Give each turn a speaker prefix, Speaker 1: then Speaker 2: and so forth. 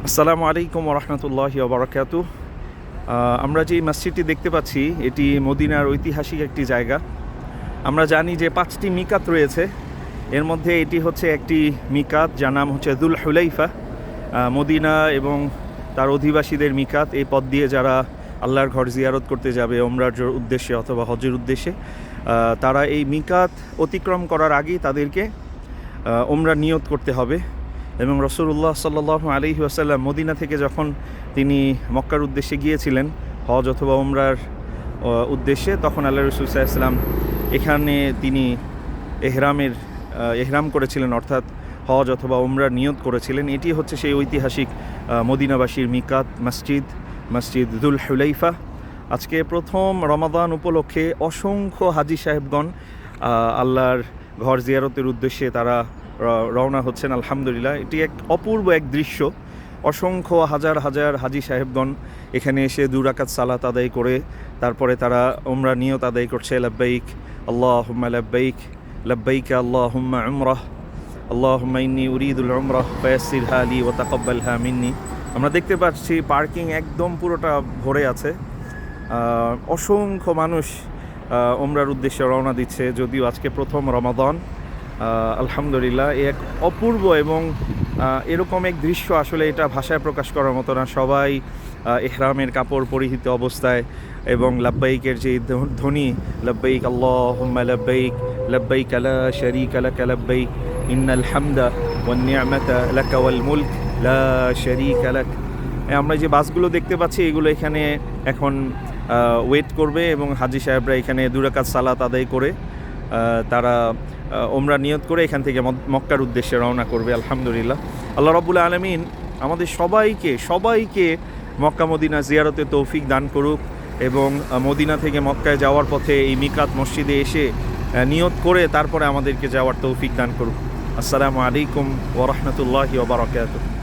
Speaker 1: আসসালামু আলাইকুম ওরহমতুল্লাহি ওবরাকাতু। আমরা যে মসজিদটি দেখতে পাচ্ছি এটি মদিনার ঐতিহাসিক একটি জায়গা। আমরা জানি যে 5টি মিকাত রয়েছে, এর মধ্যে এটি হচ্ছে একটি মিকাত যার নাম হচ্ছে যুল হুলাইফা। মদিনা এবং তার অধিবাসীদের মিকাত। এই পথ দিয়ে যারা আল্লাহর ঘর জিয়ারত করতে যাবে ওমরার উদ্দেশ্যে অথবা হজের উদ্দেশ্যে, তারা এই মিকাত অতিক্রম করার আগেই তাদেরকে ওমরা নিয়ত করতে হবে। এবং রাসূলুল্লাহ সাল্লাল্লাহু আলাইহি ওয়াসাল্লাম মদিনা থেকে যখন তিনি মক্কার উদ্দেশ্যে গিয়েছিলেন হজ অথবা ওমরার উদ্দেশ্যে, তখন আল্লাহ রাসূল সাল্লাল্লাহু আলাইহি ওয়াসাল্লাম এখানে তিনি এহরাম করেছিলেন, অর্থাৎ হজ অথবা ওমরার নিয়ত করেছিলেন। এটি হচ্ছে সেই ঐতিহাসিক মদিনাবাসীর মিকাত মসজিদ যুল হুলাইফা। আজকে প্রথম রমাদান উপলক্ষে অসংখ্য হাজি সাহেবগণ আল্লাহর ঘর জিয়ারতের উদ্দেশ্যে তারা রওনা হচ্ছেন। আলহামদুলিল্লাহ, এটি এক অপূর্ব এক দৃশ্য। অসংখ্য হাজার হাজার হাজি সাহেবগণ এখানে এসে 2 রাকাত সালাত আদায় করে তারপরে তারা ওমরা নিয়ত আদায় করছে। লাব্বাইক আল্লাহুম্মা লাব্বাইক, লাব্বাইক আল্লাহুম্মা উমরাহ, আল্লাহুম্মা ইন্নী উরিদুল উমরাহ ফায়াসসিরহা লি ওয়া তাকাব্বালহা মিন্নি। আমরা দেখতে পাচ্ছি পার্কিং একদম পুরোটা ভরে আছে। অসংখ্য মানুষ ওমরার উদ্দেশ্যে রওনা দিচ্ছে, যদিও আজকে প্রথম রমাদান। আলহামদুলিল্লাহ, এক অপূর্ব এবং এরকম এক দৃশ্য আসলে এটা ভাষায় প্রকাশ করার মতো না। সবাই ইহরামের কাপড় পরিহিত অবস্থায় এবং লাব্বাইকের যে ধ্বনি, লাব্বাইক আল্লাহুম্মা লাব্বাইক, লাব্বাইক লা শারীকা লাকা লাব্বাইক, ইন্নাল হামদা ওয়ান নি'মাতা লাকা ওয়াল মুলক লা শারীকা লাক। আমরা যে বাসগুলো দেখতে পাচ্ছি এগুলো এখানে এখন ওয়েট করবে এবং হাজি সাহেবরা এখানে 2 রাকাত সালাত আদায় করে তারা ওমরা নিয়ত করে এখান থেকে মক্কার উদ্দেশ্যে রওনা করবে। আলহামদুলিল্লাহ, আল্লাহ রাব্বুল আলামিন আমাদের সবাইকে মক্কা মদিনা জিয়ারতে তৌফিক দান করুক এবং মদিনা থেকে মক্কায় যাওয়ার পথে এই মিকাত মসজিদে এসে নিয়ত করে তারপরে আমাদেরকে যাওয়ার তৌফিক দান করুক। আসসালামু আলাইকুম ওয়া রাহমাতুল্লাহি ওয়া বারাকাতুহু।